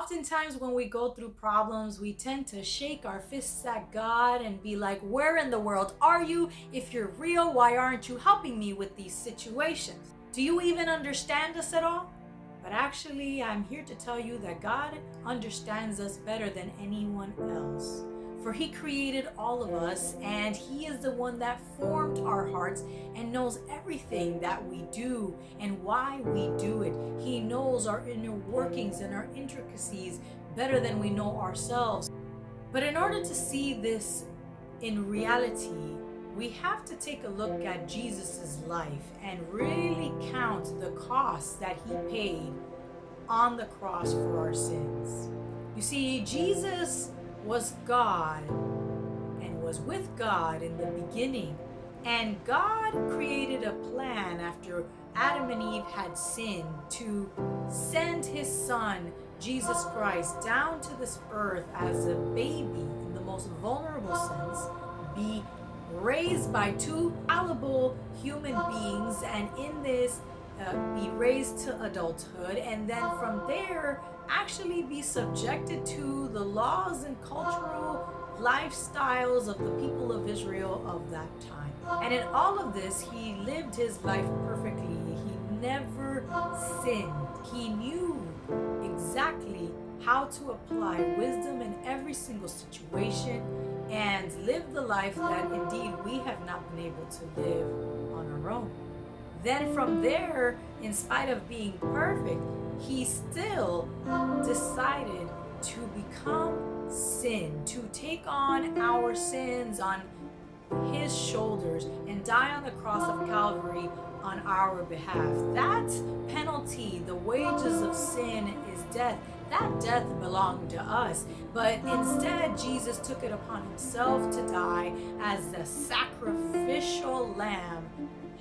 Oftentimes, when we go through problems, we tend to shake our fists at God and be like, where in the world are you? If you're real, why aren't you helping me with these situations? Do you even understand us at all? But actually, I'm here to tell you that God understands us better than anyone else. For He created all of us, and He is the one that formed our hearts and knows everything that we do and why we do it. He knows our inner workings and our intricacies better than we know ourselves. But in order to see this in reality, we have to take a look at Jesus' life and really count the cost that He paid on the cross for our sins. You see, Jesus was God and was with God in the beginning. And God created a plan after Adam and Eve had sinned to send His Son, Jesus Christ, down to this earth as a baby in the most vulnerable sense, be raised by two fallible human beings, and in this be raised to adulthood, and then from there actually be subjected to the laws and cultural lifestyles of the people of Israel of that time. And in all of this, He lived His life perfectly. He never sinned. He knew exactly how to apply wisdom in every single situation and live the life that indeed we have not been able to live on our own. Then from there, in spite of being perfect, He still decided to become sin, to take on our sins on His shoulders and die on the cross of Calvary on our behalf. That penalty, the wages of sin, is death. That death belonged to us, but instead Jesus took it upon Himself to die as the sacrificial lamb,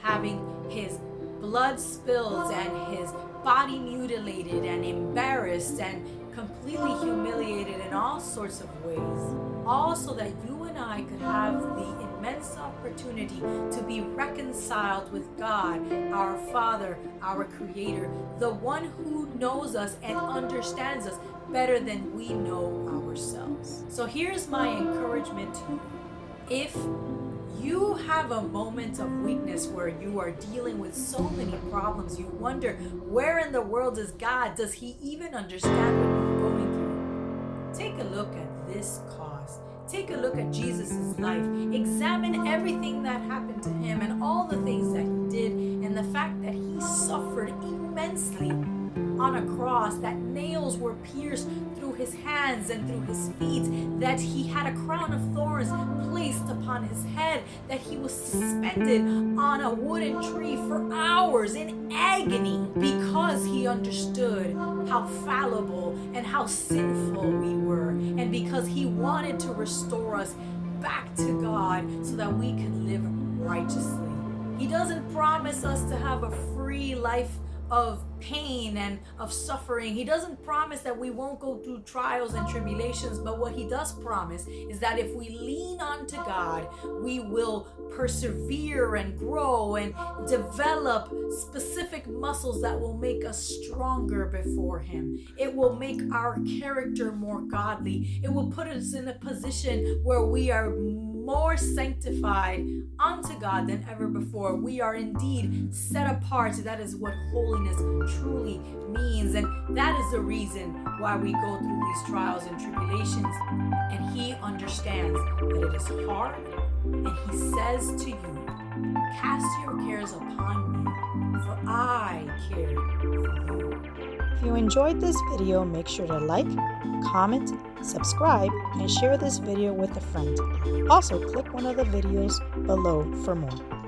having His blood spilled and His body mutilated and embarrassed and completely humiliated in all sorts of ways, all so that you and I could have the immense opportunity to be reconciled with God, our Father, our Creator, the one who knows us and understands us better than we know ourselves. So here's my encouragement to you. If you have a moment of weakness where you are dealing with so many problems, you wonder, where in the world is God? Does He even understand what you're going through? Take a look at this cause. Take a look at Jesus' life. Examine everything that happened to Him and all the things that He did, and the fact that He suffered immensely on a cross, that nails were pierced through His hands and through His feet, that He had a crown of thorns placed upon His head, that He was suspended on a wooden tree for hours in agony because He understood how fallible and how sinful we were, and because He wanted to restore us back to God so that we can live righteously. He doesn't promise us to have a free life of pain and of suffering. He doesn't promise that we won't go through trials and tribulations, but what He does promise is that if we lean onto God, we will persevere and grow and develop specific muscles that will make us stronger before Him. It will make our character more godly. It will put us in a position where we are more sanctified unto God than ever before. We are indeed set apart. That is what holiness truly means, and that is the reason why we go through these trials and tribulations. And He understands that it is hard, and He says to you, cast your cares upon me, for I care for you. If you enjoyed this video, make sure to like, comment, subscribe, and share this video with a friend. Also, click one of the videos below for more.